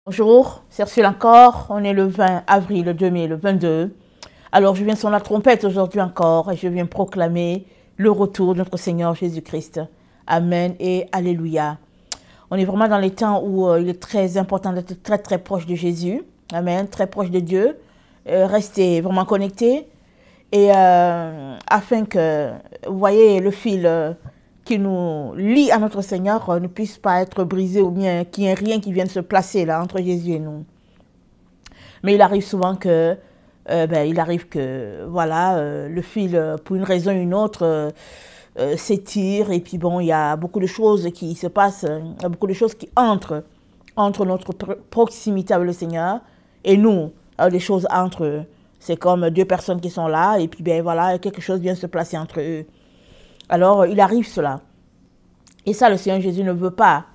Bonjour, c'est Ursule encore, on est le 20 avril 2022. Alors je viens sur la trompette aujourd'hui encore et je viens proclamer le retour de notre Seigneur Jésus-Christ. Amen et Alléluia. On est vraiment dans les temps où il est très important d'être très proche de Jésus. Amen, très proche de Dieu. Restez vraiment connectés. Et afin que, vous voyez, le fil qui nous lie à notre Seigneur ne puisse pas être brisé ou bien qu'il n'y ait rien qui vienne se placer là entre Jésus et nous. Mais il arrive souvent que, voilà, le fil, pour une raison ou une autre, s'étire. Et puis bon, il y a beaucoup de choses qui se passent, il y a beaucoup de choses qui entrent entre notre proximité avec le Seigneur et nous. Alors, des choses entre eux. C'est comme deux personnes qui sont là et puis ben voilà, quelque chose vient se placer entre eux. Alors, il arrive cela. Et ça, le Seigneur Jésus ne veut pas.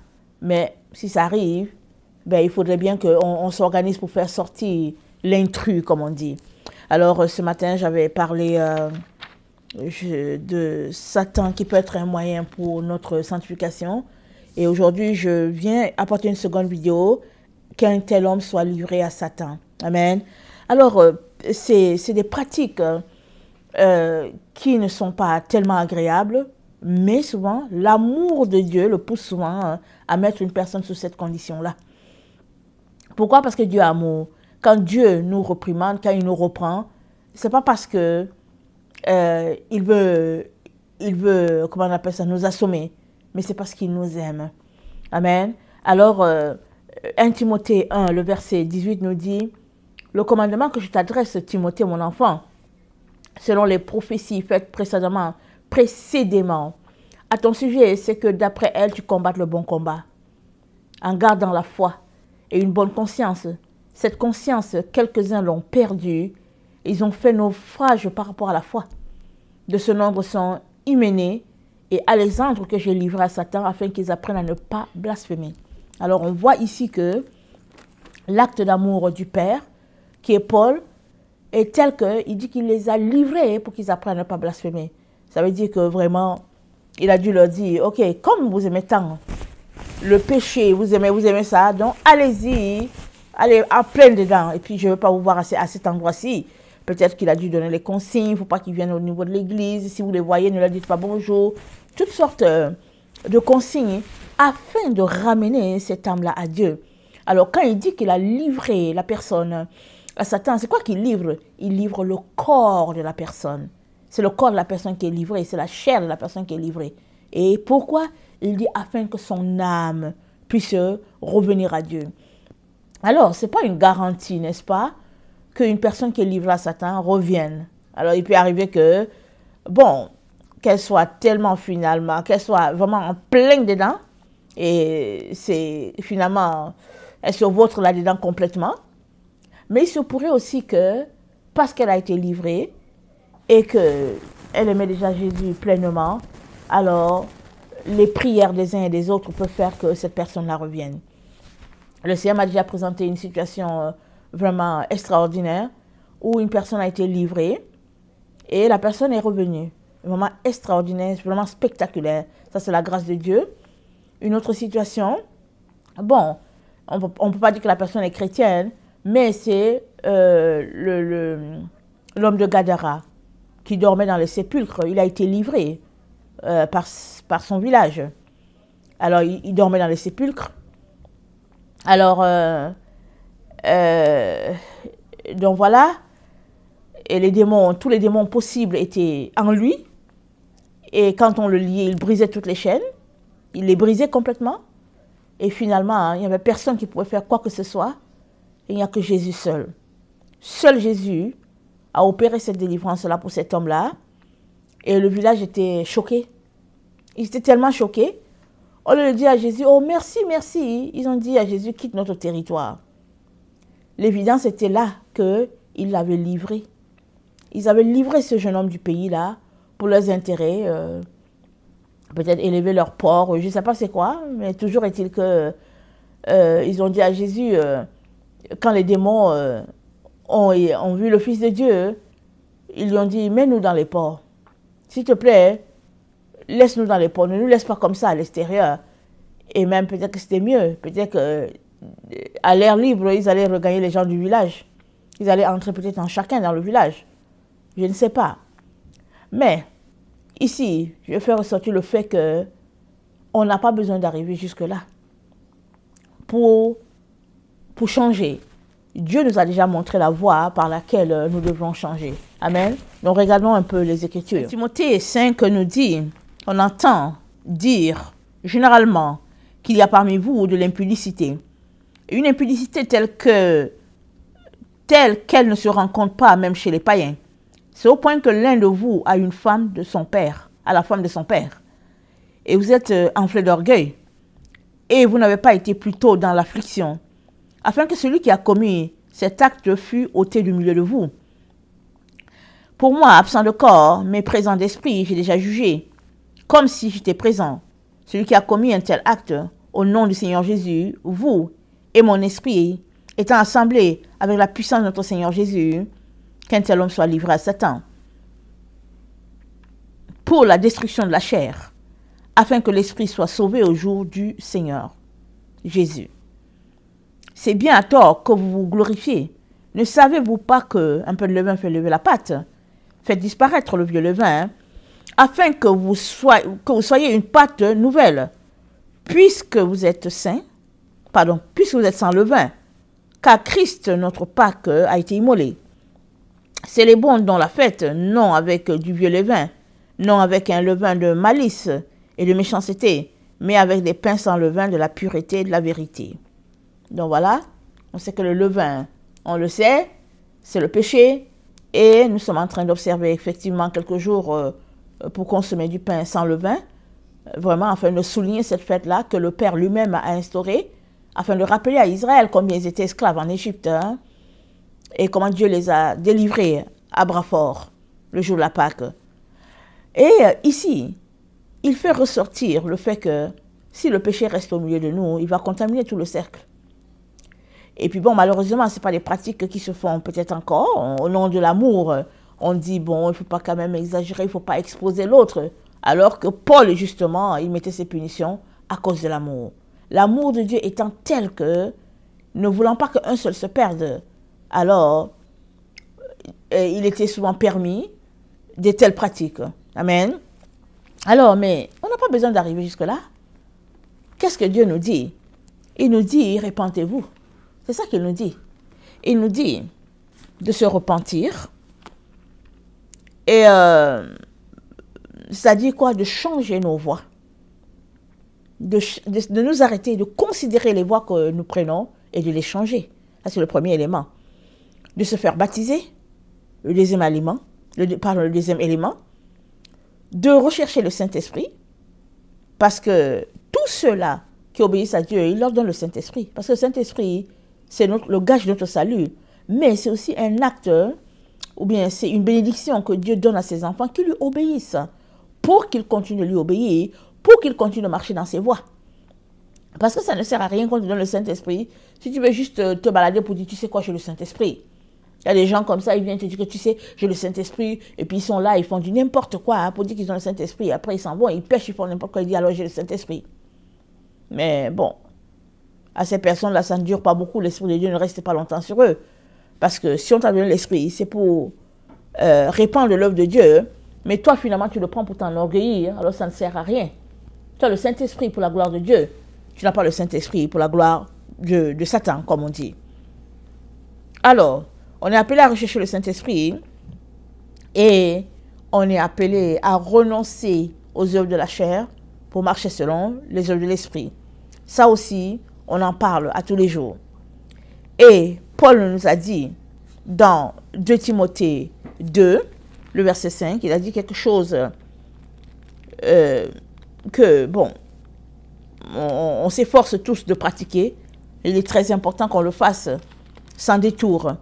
Mais si ça arrive, ben, il faudrait bien qu'on s'organise pour faire sortir l'intrus, comme on dit. Alors, ce matin, j'avais parlé de Satan qui peut être un moyen pour notre sanctification. Et aujourd'hui, je viens apporter une seconde vidéo, qu'un tel homme soit livré à Satan. Amen. Alors, c'est des pratiques qui ne sont pas tellement agréables, mais souvent, l'amour de Dieu le pousse souvent à mettre une personne sous cette condition-là. Pourquoi? Parce que Dieu est amour. Quand Dieu nous reprimande, quand il nous reprend, c'est pas parce que il veut, comment on appelle ça, nous assommer, mais c'est parce qu'il nous aime. Amen. Alors, 1 Timothée 1, le verset 18 nous dit: le commandement que je t'adresse, Timothée, mon enfant, selon les prophéties faites précédemment, à ton sujet, c'est que d'après elles, tu combattes le bon combat, en gardant la foi et une bonne conscience. Cette conscience, quelques-uns l'ont perdue, ils ont fait naufrage par rapport à la foi. De ce nombre sont Hyménée et Alexandre que j'ai livré à Satan afin qu'ils apprennent à ne pas blasphémer. Alors on voit ici que l'acte d'amour du Père, qui est Paul, est tel qu'il dit qu'il les a livrés pour qu'ils apprennent à ne pas blasphémer. Ça veut dire que vraiment, il a dû leur dire, ok, comme vous aimez tant le péché, vous aimez ça, donc allez-y, allez en plein dedans. Et puis je ne veux pas vous voir à cet endroit-ci. Peut-être qu'il a dû donner les consignes, il ne faut pas qu'ils viennent au niveau de l'église. Si vous les voyez, ne leur dites pas bonjour. Toutes sortes de consignes afin de ramener cette âme-là à Dieu. Alors quand il dit qu'il a livré la personne à Satan, c'est quoi qu'il livre? Il livre le corps de la personne. C'est le corps de la personne qui est livré, c'est la chair de la personne qui est livrée. Et pourquoi? Il dit afin que son âme puisse revenir à Dieu. Alors, ce n'est pas une garantie, n'est-ce pas, qu'une personne qui est livrée à Satan revienne. Alors, il peut arriver que, bon, qu'elle soit tellement finalement, qu'elle soit vraiment en plein dedans, et c'est finalement, elle se vautre là-dedans complètement. Mais il se pourrait aussi que, parce qu'elle a été livrée, et qu'elle aimait déjà Jésus pleinement, alors les prières des uns et des autres peuvent faire que cette personne-là revienne. Le Seigneur m'a déjà présenté une situation vraiment extraordinaire où une personne a été livrée et la personne est revenue. Vraiment extraordinaire, vraiment spectaculaire. Ça, c'est la grâce de Dieu. Une autre situation, bon, on ne peut pas dire que la personne est chrétienne, mais c'est l'homme de Gadara qui dormait dans les sépulcres. Il a été livré par son village. Alors, il dormait dans les sépulcres. Alors, donc voilà, et les démons, tous les démons possibles étaient en lui. Et quand on le liait, il brisait toutes les chaînes. Il les brisait complètement. Et finalement, il n'y avait personne qui pouvait faire quoi que ce soit. Il n'y a que Jésus seul. Seul Jésus a opéré cette délivrance-là pour cet homme-là. Et le village était choqué. Ils étaient tellement choqués. On leur dit à Jésus, oh merci, merci. Ils ont dit à Jésus, quitte notre territoire. L'évidence était là qu'ils l'avaient livré. Ils avaient livré ce jeune homme du pays-là pour leurs intérêts. Peut-être élever leur porc, je ne sais pas c'est quoi. Mais toujours est-il que ils ont dit à Jésus, quand les démons ont vu le Fils de Dieu, ils lui ont dit, mets-nous dans les ports. S'il te plaît, laisse-nous dans les ports, ne nous laisse pas comme ça à l'extérieur. Et même peut-être que c'était mieux, peut-être à l'air libre, ils allaient regagner les gens du village. Ils allaient entrer peut-être en chacun dans le village. Je ne sais pas. Mais, ici, je vais faire ressortir le fait que on n'a pas besoin d'arriver jusque-là pour changer. Dieu nous a déjà montré la voie par laquelle nous devons changer. Amen. Donc, regardons un peu les Écritures. Timothée 5 nous dit, on entend dire généralement qu'il y a parmi vous de l'impudicité. Une impudicité telle qu'elle ne se rencontre pas même chez les païens. C'est au point que l'un de vous a une femme de son père, a la femme de son père. Et vous êtes enflé d'orgueil. Et vous n'avez pas été plutôt dans l'affliction, afin que celui qui a commis cet acte fût ôté du milieu de vous. Pour moi, absent de corps, mais présent d'esprit, j'ai déjà jugé, comme si j'étais présent. Celui qui a commis un tel acte, au nom du Seigneur Jésus, vous et mon esprit, étant assemblés avec la puissance de notre Seigneur Jésus, qu'un tel homme soit livré à Satan, pour la destruction de la chair, afin que l'esprit soit sauvé au jour du Seigneur Jésus. C'est bien à tort que vous vous glorifiez. Ne savez-vous pas qu'un peu de levain fait lever la pâte? Faites disparaître le vieux levain, afin que vous soyez une pâte nouvelle, puisque vous êtes sans levain, car Christ, notre Pâque, a été immolé. C'est les bons dont la fête, non avec du vieux levain, non avec un levain de malice et de méchanceté, mais avec des pains sans levain de la pureté et de la vérité. Donc voilà, on sait que le levain, on le sait, c'est le péché, et nous sommes en train d'observer effectivement quelques jours pour consommer du pain sans levain, vraiment afin de souligner cette fête-là que le Père lui-même a instaurée, afin de rappeler à Israël combien ils étaient esclaves en Égypte, hein, et comment Dieu les a délivrés à bras forts le jour de la Pâque. Et ici, il fait ressortir le fait que si le péché reste au milieu de nous, il va contaminer tout le cercle. Et puis bon, malheureusement, ce n'est pas des pratiques qui se font peut-être encore. Au nom de l'amour, on dit, bon, il ne faut pas quand même exagérer, il ne faut pas exposer l'autre. Alors que Paul, justement, il mettait ses punitions à cause de l'amour. L'amour de Dieu étant tel que, ne voulant pas qu'un seul se perde, alors, il était souvent permis de telles pratiques. Amen. Alors, mais on n'a pas besoin d'arriver jusque-là. Qu'est-ce que Dieu nous dit? Il nous dit, repentez-vous. C'est ça qu'il nous dit. Il nous dit de se repentir. Et ça dit quoi? De changer nos voies. De nous arrêter, de considérer les voies que nous prenons et de les changer. Ça, c'est le premier élément. De se faire baptiser. Le deuxième élément. Le deuxième élément. De rechercher le Saint-Esprit. Parce que tous ceux-là qui obéissent à Dieu, il leur donne le Saint-Esprit. Parce que le Saint-Esprit, c'est le gage de notre salut. Mais c'est aussi un acte, ou bien c'est une bénédiction que Dieu donne à ses enfants qui lui obéissent. Pour qu'ils continuent de lui obéir, pour qu'ils continuent de marcher dans ses voies. Parce que ça ne sert à rien qu'on te donne le Saint-Esprit si tu veux juste te balader pour dire, tu sais quoi, j'ai le Saint-Esprit. Il y a des gens comme ça, ils viennent te dire que tu sais, j'ai le Saint-Esprit, et puis ils sont là, ils font du n'importe quoi hein, pour dire qu'ils ont le Saint-Esprit. Après, ils s'en vont, ils pêchent, ils font n'importe quoi, ils disent alors j'ai le Saint-Esprit. Mais bon, à ces personnes-là, ça ne dure pas beaucoup, l'Esprit de Dieu ne reste pas longtemps sur eux. Parce que si on t'a donné l'Esprit, c'est pour répandre l'œuvre de Dieu, mais toi, finalement, tu le prends pour t'enorgueillir, alors ça ne sert à rien. Tu as le Saint-Esprit pour la gloire de Dieu. Tu n'as pas le Saint-Esprit pour la gloire de Satan, comme on dit. Alors, on est appelé à rechercher le Saint-Esprit et on est appelé à renoncer aux œuvres de la chair pour marcher selon les œuvres de l'Esprit. Ça aussi, on en parle à tous les jours. Et Paul nous a dit dans 2 Timothée 2, le verset 5, il a dit quelque chose que, bon, on s'efforce tous de pratiquer. Il est très important qu'on le fasse sans détour.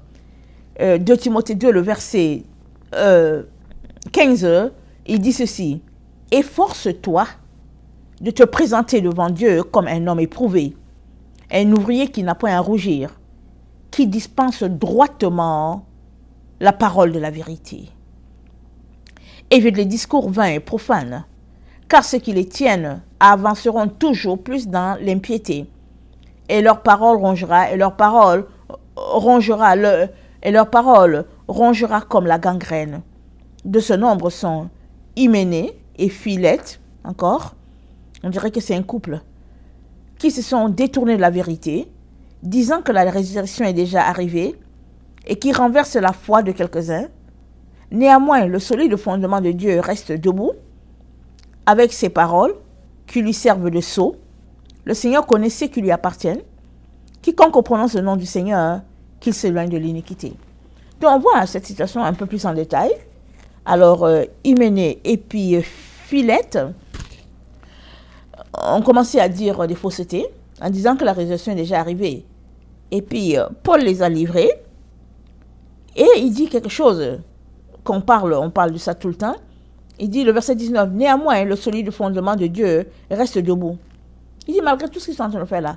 2 Timothée 2, le verset 15, il dit ceci. « Efforce-toi de te présenter devant Dieu comme un homme éprouvé, un ouvrier qui n'a point à rougir, qui dispense droitement la parole de la vérité. Évite les discours vains et profanes, car ceux qui les tiennent avanceront toujours plus dans l'impiété. et leur parole rongera, et leur parole rongera, et leur parole rongera comme la gangrène. De ce nombre sont Hyménée et Philette, encore, on dirait que c'est un couple, qui se sont détournés de la vérité, disant que la résurrection est déjà arrivée, et qui renversent la foi de quelques-uns. Néanmoins, le solide fondement de Dieu reste debout, avec ses paroles, qui lui servent de sceau. Le Seigneur connaît ceux qui lui appartiennent. Quiconque prononce le nom du Seigneur, qu'il s'éloigne de l'iniquité. Donc on voit cette situation un peu plus en détail. Alors, Hyménée et puis Philette ont commencé à dire des faussetés, en disant que la résurrection est déjà arrivée. Et puis, Paul les a livrés. Et il dit quelque chose, on parle de ça tout le temps. Il dit, le verset 19, « Néanmoins, le solide fondement de Dieu reste debout. » Il dit, malgré tout ce qu'ils sont en train de faire là,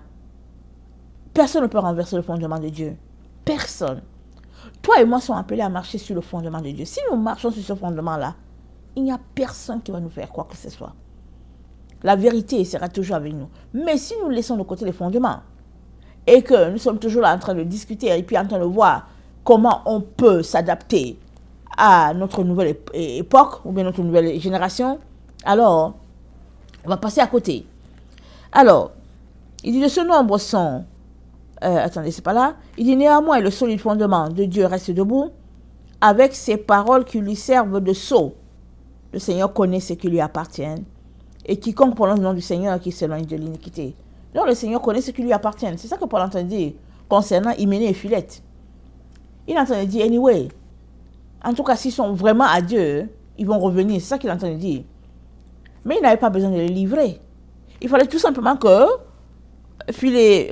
personne ne peut renverser le fondement de Dieu. Personne. Toi et moi sommes appelés à marcher sur le fondement de Dieu. Si nous marchons sur ce fondement-là, il n'y a personne qui va nous faire quoi que ce soit. La vérité sera toujours avec nous. Mais si nous laissons de côté les fondements, et que nous sommes toujours là en train de discuter, et puis en train de voir comment on peut s'adapter à notre nouvelle époque, ou bien notre nouvelle génération, alors on va passer à côté. Alors, il dit de ce nombre sont... attendez, c'est pas là. Il dit néanmoins le solide fondement de Dieu reste debout, avec ses paroles qui lui servent de sceau. Le Seigneur connaît ce qui lui appartiennent, et quiconque prononce le nom du Seigneur qui s'éloigne de l'iniquité. Donc le Seigneur connaît ce qui lui appartient. C'est ça que Paul entend dire concernant Hyménée et Philette. Il entend dire anyway. En tout cas, s'ils sont vraiment à Dieu, ils vont revenir. C'est ça qu'il entend dire. Mais il n'avait pas besoin de les livrer. Il fallait tout simplement que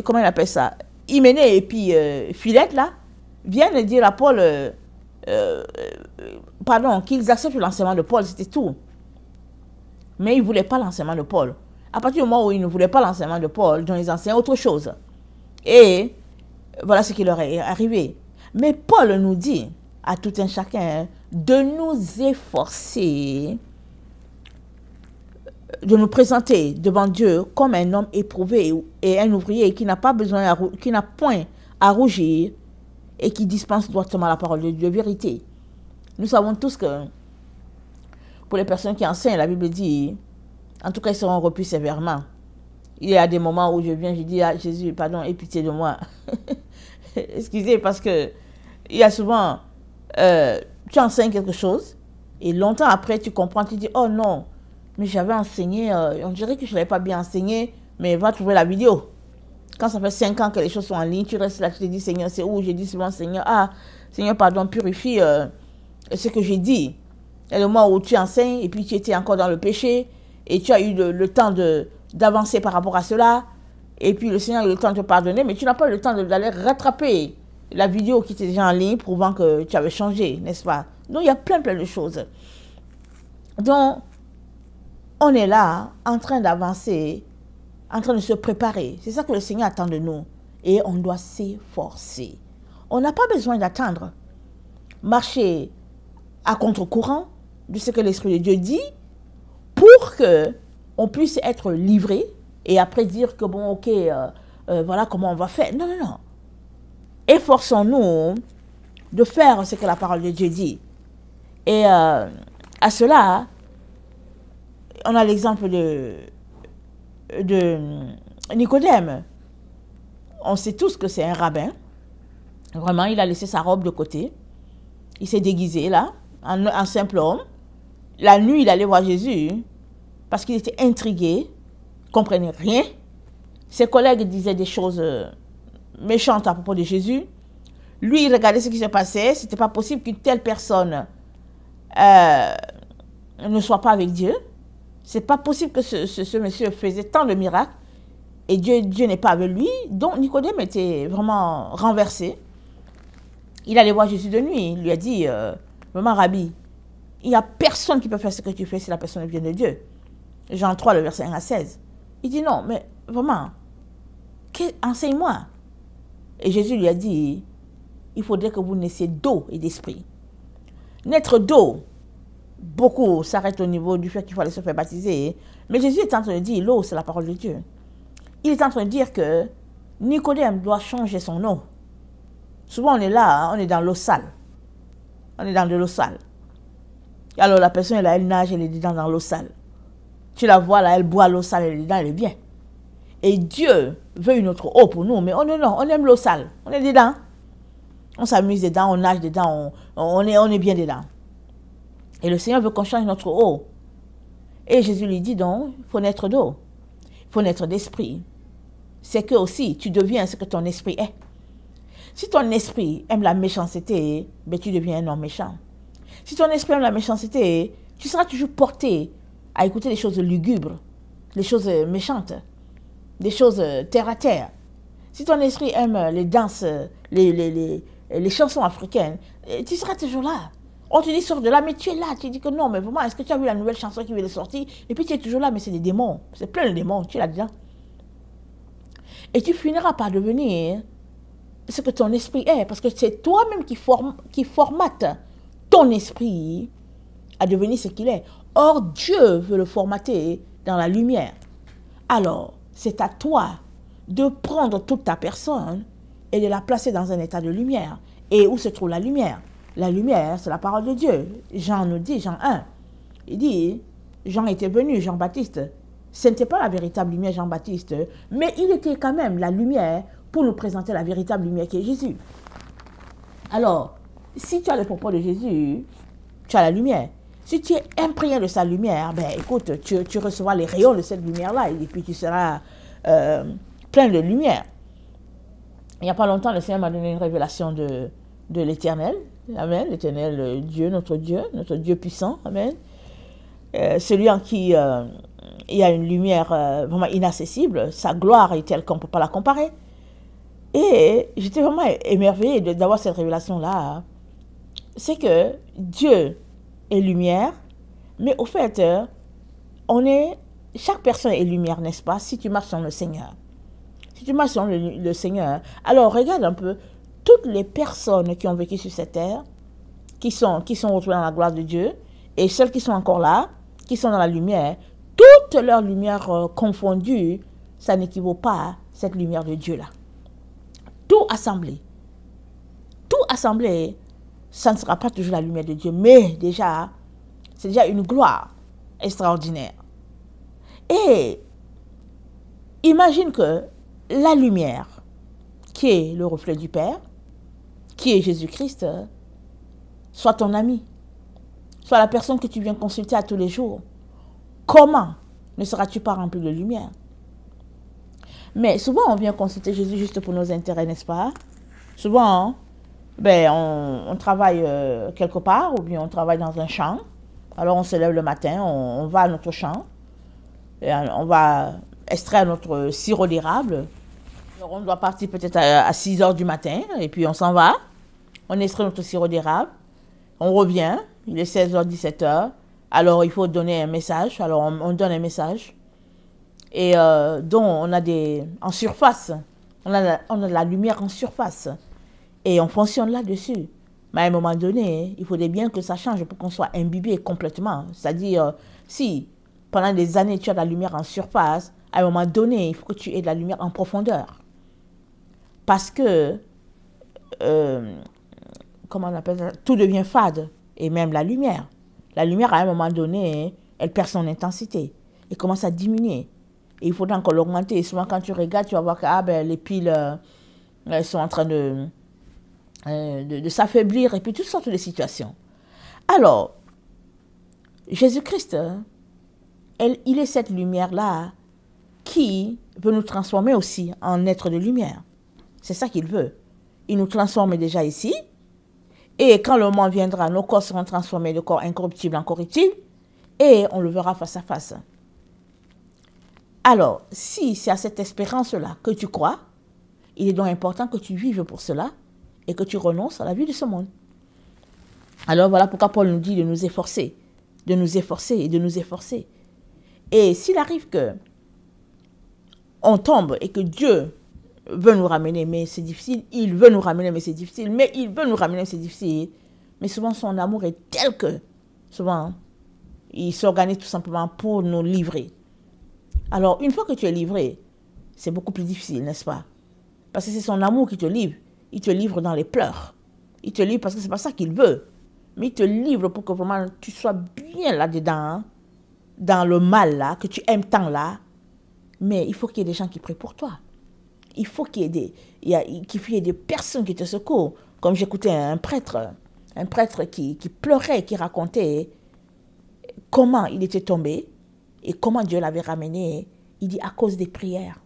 comment il appelle ça, Hyménée et puis Philette là, viennent dire à Paul, pardon, qu'ils acceptent l'enseignement de Paul, c'était tout. Mais ils ne voulaient pas l'enseignement de Paul. À partir du moment où ils ne voulaient pas l'enseignement de Paul, donc ils enseignaient autre chose. Et voilà ce qui leur est arrivé. Mais Paul nous dit à tout un chacun de nous efforcer de nous présenter devant Dieu comme un homme éprouvé et un ouvrier qui n'a pas besoin, qui n'a point à rougir et qui dispense droitement la parole de Dieu, vérité. Nous savons tous que pour les personnes qui enseignent, la Bible dit, en tout cas, ils seront repris sévèrement. Il y a des moments où je viens, je dis à Jésus, pardon, aie pitié de moi. Excusez, parce que il y a souvent, tu enseignes quelque chose et longtemps après, tu comprends, tu dis, oh non, mais j'avais enseigné, on dirait que je ne l'avais pas bien enseigné, mais va trouver la vidéo. Quand ça fait 5 ans que les choses sont en ligne, tu restes là, tu te dis, Seigneur, c'est où? J'ai dit souvent, Seigneur, Seigneur, pardon, purifie ce que j'ai dit. Et le moment où tu enseignes, et puis tu étais encore dans le péché, et tu as eu le temps d'avancer par rapport à cela, et puis le Seigneur a eu le temps de te pardonner, mais tu n'as pas eu le temps d'aller rattraper la vidéo qui était déjà en ligne, prouvant que tu avais changé, n'est-ce pas? Donc, il y a plein de choses. Donc, on est là, en train d'avancer, en train de se préparer. C'est ça que le Seigneur attend de nous. Et on doit s'efforcer. On n'a pas besoin d'attendre. Marcher à contre-courant de ce que l'Esprit de Dieu dit pour qu'on puisse être livré et après dire que bon, ok, voilà comment on va faire. Non, non, non. Efforçons-nous de faire ce que la parole de Dieu dit. Et à cela, on a l'exemple de Nicodème. On sait tous que c'est un rabbin. Vraiment, il a laissé sa robe de côté. Il s'est déguisé là, en simple homme. La nuit, il allait voir Jésus parce qu'il était intrigué, il ne comprenait rien. Ses collègues disaient des choses méchantes à propos de Jésus. Lui, il regardait ce qui se passait. Ce n'était pas possible qu'une telle personne ne soit pas avec Dieu. Ce n'est pas possible que ce monsieur faisait tant de miracles et Dieu n'est pas avec lui. Donc Nicodème était vraiment renversé. Il allait voir Jésus de nuit. Il lui a dit, Maman Rabbi, il n'y a personne qui peut faire ce que tu fais si la personne vient de Dieu. Jean 3, le verset 1 à 16. Il dit non, mais vraiment, enseigne-moi. Et Jésus lui a dit, il faudrait que vous naissiez d'eau et d'esprit. Naître d'eau, beaucoup s'arrêtent au niveau du fait qu'il fallait se faire baptiser. Mais Jésus est en train de dire, l'eau, c'est la parole de Dieu. Il est en train de dire que Nicodème doit changer son nom. Souvent, on est là, on est dans l'eau sale. On est dans de l'eau sale. Alors, la personne, là, elle nage, elle est dedans dans l'eau sale. Tu la vois, là, elle boit l'eau sale, elle est dedans, elle est bien. Et Dieu veut une autre eau pour nous, mais non, on aime l'eau sale. On est dedans. On s'amuse dedans, on nage dedans, on est bien dedans. Et le Seigneur veut qu'on change notre eau. Et Jésus lui dit donc, il faut naître d'eau. Il faut naître d'esprit. C'est que aussi, tu deviens ce que ton esprit est. Si ton esprit aime la méchanceté, ben tu deviens un homme méchant. Si ton esprit aime la méchanceté, tu seras toujours porté à écouter les choses lugubres, les choses méchantes, des choses terre à terre. Si ton esprit aime les danses, les chansons africaines, tu seras toujours là. On te dit sors de là, mais tu es là. Tu dis que non, mais vraiment, est-ce que tu as vu la nouvelle chanson qui vient de sortir? Et puis tu es toujours là, mais c'est des démons. C'est plein de démons, tu es là-dedans. Et tu finiras par devenir ce que ton esprit est, parce que c'est toi-même qui formate ton esprit à devenir ce qu'il est. Or, Dieu veut le formater dans la lumière. Alors, c'est à toi de prendre toute ta personne et de la placer dans un état de lumière. Et où se trouve la lumière? La lumière, c'est la parole de Dieu. Jean nous dit, Jean 1, il dit, Jean était venu, Jean-Baptiste. Ce n'était pas la véritable lumière, Jean-Baptiste, mais il était quand même la lumière pour nous présenter la véritable lumière qui est Jésus. Alors, si tu as le propos de Jésus, tu as la lumière. Si tu es imprégné de sa lumière, ben écoute, tu recevras les rayons de cette lumière-là et puis tu seras plein de lumière. Il n'y a pas longtemps, le Seigneur m'a donné une révélation de l'Éternel. Amen. L'Éternel Dieu, notre Dieu puissant. Amen. Celui en qui il y a une lumière vraiment inaccessible. Sa gloire est telle qu'on ne peut pas la comparer. Et j'étais vraiment émerveillée d'avoir cette révélation-là. C'est que Dieu est lumière, mais au fait, chaque personne est lumière, n'est-ce pas, si tu marches dans le Seigneur. Si tu marches dans le Seigneur, alors regarde un peu, toutes les personnes qui ont vécu sur cette terre, qui sont retrouvées dans la gloire de Dieu, et celles qui sont encore là, qui sont dans la lumière, toute leur lumière confondue, ça n'équivaut pas à cette lumière de Dieu-là. Tout assemblé, ça ne sera pas toujours la lumière de Dieu, mais déjà, c'est déjà une gloire extraordinaire. Et imagine que la lumière, qui est le reflet du Père, qui est Jésus-Christ, soit ton ami, soit la personne que tu viens consulter à tous les jours. Comment ne seras-tu pas rempli de lumière? Mais souvent, on vient consulter Jésus juste pour nos intérêts, n'est-ce pas? Souvent, on travaille quelque part, ou bien on travaille dans un champ. Alors, on se lève le matin, on va à notre champ, et on va extraire notre sirop d'érable. Alors, on doit partir peut-être à 6 heures du matin, et puis on s'en va. On extrait notre sirop d'érable, on revient, il est 16 heures, 17 heures. Alors, il faut donner un message. Alors, on donne un message. Et donc, on a en surface, on a de la lumière en surface. Et on fonctionne là-dessus. Mais à un moment donné, il faudrait bien que ça change pour qu'on soit imbibé complètement. C'est-à-dire, si pendant des années, tu as de la lumière en surface, à un moment donné, il faut que tu aies de la lumière en profondeur. Parce que, comment on appelle ça, tout devient fade. Et même la lumière. La lumière, à un moment donné, elle perd son intensité et commence à diminuer. Et il faudra encore l'augmenter. Et souvent, quand tu regardes, tu vas voir que les piles elles sont en train de s'affaiblir et puis toutes sortes de situations. Alors, Jésus-Christ, il est cette lumière-là qui veut nous transformer aussi en être de lumière. C'est ça qu'il veut. Il nous transforme déjà ici. Et quand le moment viendra, nos corps seront transformés de corps incorruptibles en corruptibles. Et on le verra face à face. Alors, si c'est à cette espérance-là que tu crois, il est donc important que tu vives pour cela et que tu renonces à la vie de ce monde. Alors voilà pourquoi Paul nous dit de nous efforcer, de nous efforcer et de nous efforcer. Et s'il arrive que on tombe et que Dieu veut nous ramener, mais c'est difficile, il veut nous ramener, mais c'est difficile, mais il veut nous ramener, mais c'est difficile. Mais souvent, son amour est tel que, souvent, il s'organise tout simplement pour nous livrer. Alors, une fois que tu es livré, c'est beaucoup plus difficile, n'est-ce pas? Parce que c'est son amour qui te livre. Il te livre dans les pleurs. Il te livre parce que c'est pas ça qu'il veut. Mais il te livre pour que vraiment tu sois bien là-dedans, hein, dans le mal là, que tu aimes tant là. Mais il faut qu'il y ait des gens qui prient pour toi. Il faut qu'il y ait des personnes qui te secourent. Comme j'écoutais un prêtre qui pleurait, qui racontait comment il était tombé et comment Dieu l'avait ramené. Il dit à cause des prières.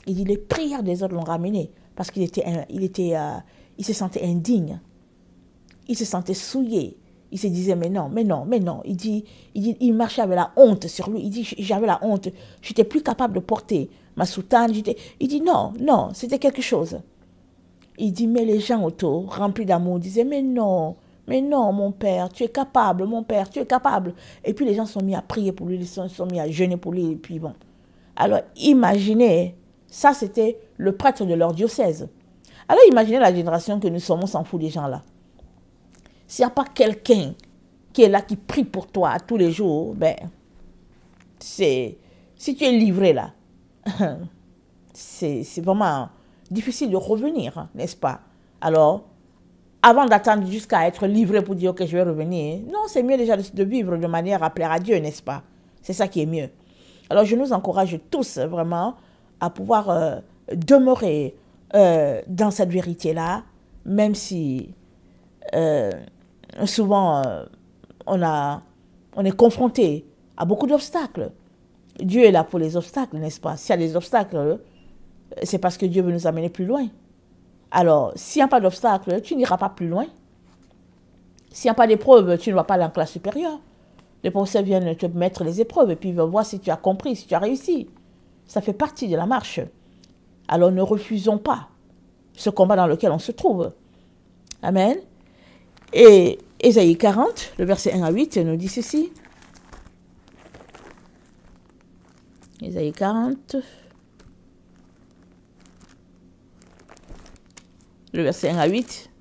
Il dit les prières des autres l'ont ramené parce il se sentait indigne. Il se sentait souillé. Il se disait mais non. Il marchait avec la honte sur lui. Il dit j'avais la honte. Je n'étais plus capable de porter ma soutane. Il dit non, c'était quelque chose. Il dit mais les gens autour, remplis d'amour, disaient mais non, mon père, tu es capable, mon père, tu es capable. Et puis les gens sont mis à prier pour lui, ils sont mis à jeûner pour lui. Et puis bon. Alors imaginez, ça c'était le prêtre de leur diocèse. Alors imaginez la génération que nous sommes, on s'en fout des gens là. S'il n'y a pas quelqu'un qui est là, qui prie pour toi tous les jours, ben, si tu es livré là, c'est vraiment difficile de revenir, n'est-ce pas? Alors, avant d'attendre jusqu'à être livré pour dire que je vais revenir, non, c'est mieux déjà de vivre de manière à plaire à Dieu, n'est-ce pas? C'est ça qui est mieux. Alors, je nous encourage tous vraiment à pouvoir demeurer dans cette vérité-là, même si souvent on est confronté à beaucoup d'obstacles. Dieu est là pour les obstacles, n'est-ce pas? S'il y a des obstacles, c'est parce que Dieu veut nous amener plus loin. Alors, s'il n'y a pas d'obstacle, tu n'iras pas plus loin. S'il n'y a pas d'épreuve, tu ne vas pas aller en classe supérieure. Les professeurs viennent te mettre les épreuves et puis ils vont voir si tu as compris, si tu as réussi. Ça fait partie de la marche. Alors, ne refusons pas ce combat dans lequel on se trouve. Amen. Et Ésaïe 40, le verset 1 à 8, nous dit ceci. Ésaïe 40, le verset 1 à 8.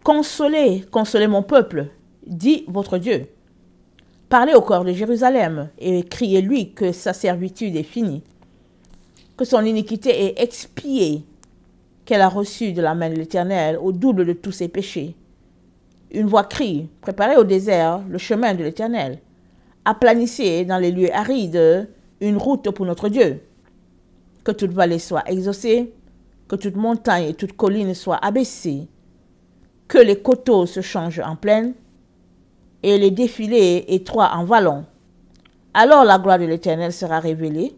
Consolez mon peuple, dit votre Dieu. Parlez au cœur de Jérusalem et criez-lui que sa servitude est finie, que son iniquité est expiée, qu'elle a reçu de la main de l'Éternel au double de tous ses péchés. Une voix crie, préparez au désert le chemin de l'Éternel. Aplanissez dans les lieux arides une route pour notre Dieu. Que toute vallée soit exaucée, que toute montagne et toute colline soient abaissées, que les coteaux se changent en plaine et les défilés étroits en vallons. Alors la gloire de l'Éternel sera révélée,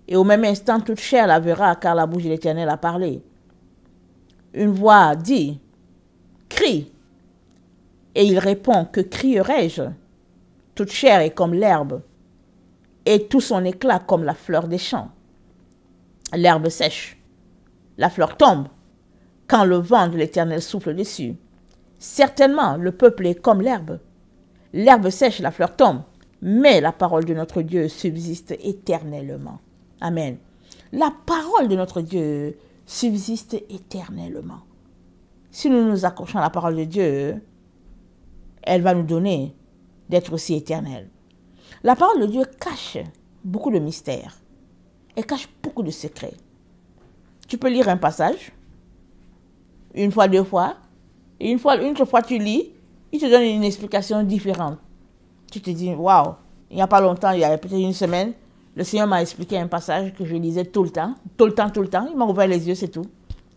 et au même instant toute chair la verra, car la bouche de l'Éternel a parlé. Une voix dit, crie, et il répond, que crierai-je? Toute chair est comme l'herbe, et tout son éclat comme la fleur des champs. L'herbe sèche, la fleur tombe, quand le vent de l'Éternel souffle dessus. Certainement, le peuple est comme l'herbe. L'herbe sèche, la fleur tombe, mais la parole de notre Dieu subsiste éternellement. Amen. La parole de notre Dieu subsiste éternellement. Si nous nous accrochons à la parole de Dieu, elle va nous donner d'être aussi éternelle. La parole de Dieu cache beaucoup de mystères. Elle cache beaucoup de secrets. Tu peux lire un passage, une fois, deux fois, et une autre fois tu lis, il te donne une explication différente. Tu te dis, waouh, il n'y a pas longtemps, il y a peut-être une semaine, le Seigneur m'a expliqué un passage que je lisais tout le temps. Il m'a ouvert les yeux, c'est tout.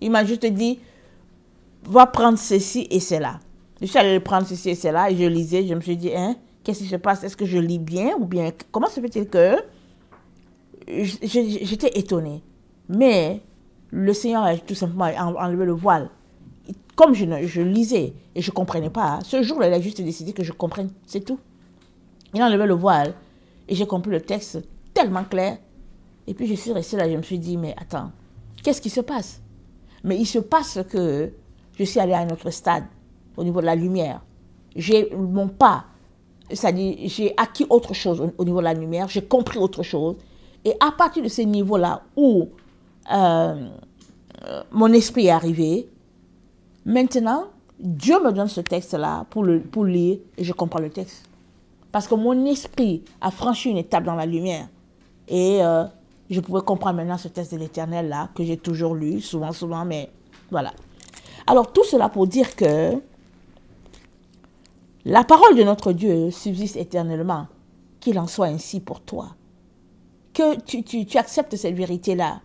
Il m'a juste dit, va prendre ceci et cela. Je suis allée prendre ceci et cela et je lisais, je me suis dit, hein, qu'est-ce qui se passe? Est-ce que je lis bien ou bien, comment se fait-il que j'étais étonnée. Mais le Seigneur a tout simplement enlevé le voile. Comme je lisais et je ne comprenais pas, ce jour-là, il a juste décidé que je comprenne, c'est tout. Il a enlevé le voile et j'ai compris le texte tellement clair. Et puis je suis restée là, je me suis dit, mais attends, qu'est-ce qui se passe? Mais il se passe que je suis allée à un autre stade au niveau de la lumière. J'ai mon pas, c'est-à-dire j'ai acquis autre chose au niveau de la lumière, j'ai compris autre chose. Et à partir de ce niveau-là où mon esprit est arrivé, maintenant, Dieu me donne ce texte-là pour lire et je comprends le texte. Parce que mon esprit a franchi une étape dans la lumière. Et je pouvais comprendre maintenant ce texte de l'Éternel là, que j'ai toujours lu, souvent, mais voilà. Alors tout cela pour dire que la parole de notre Dieu subsiste éternellement, qu'il en soit ainsi pour toi. Que tu acceptes cette vérité-là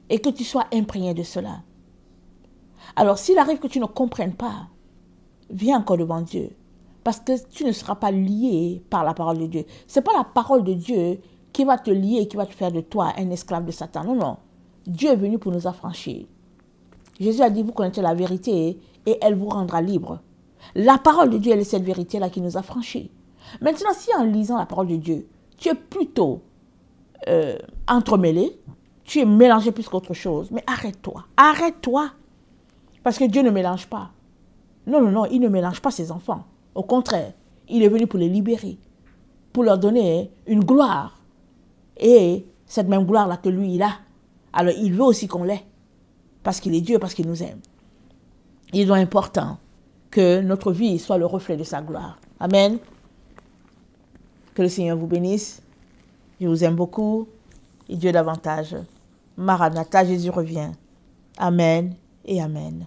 et que tu sois imprégné de cela. Alors s'il arrive que tu ne comprennes pas, viens encore devant Dieu. Parce que tu ne seras pas lié par la parole de Dieu. Ce n'est pas la parole de Dieu qui va te lier et qui va te faire de toi un esclave de Satan. Non, non. Dieu est venu pour nous affranchir. Jésus a dit, vous connaissez la vérité et elle vous rendra libre. La parole de Dieu, elle est cette vérité-là qui nous a franchis. Maintenant, si en lisant la parole de Dieu, tu es plutôt entremêlé, tu es mélangé plus qu'autre chose, mais arrête-toi. Arrête-toi. Parce que Dieu ne mélange pas. Non, non, non, il ne mélange pas ses enfants. Au contraire, il est venu pour les libérer, pour leur donner une gloire. Et cette même gloire-là que lui, il a. Alors, il veut aussi qu'on l'ait. Parce qu'il est Dieu, parce qu'il nous aime. Il est donc important que notre vie soit le reflet de sa gloire. Amen. Que le Seigneur vous bénisse. Je vous aime beaucoup. Et Dieu davantage. Maranatha, Jésus revient. Amen et amen.